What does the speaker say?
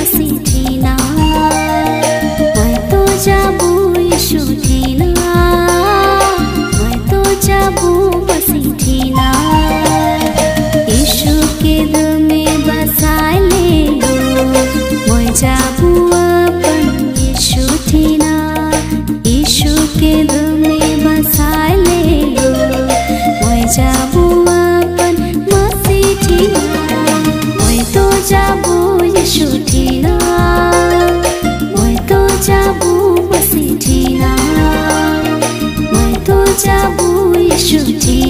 बसी थिना मैं तो जाबू यीशु थिना मैं तो जाबू बसी थिना यीशु के दिल में बसा ले लो मैं जाबू अपन यीशु थिना यीशु के दिल में बसा ले लो मैं जाबू अपन मसीह थिना मैं तो जाबू यीशु थिना मैं तो जाबू मसीह थिना मैं तो जाबू यीशु थिना।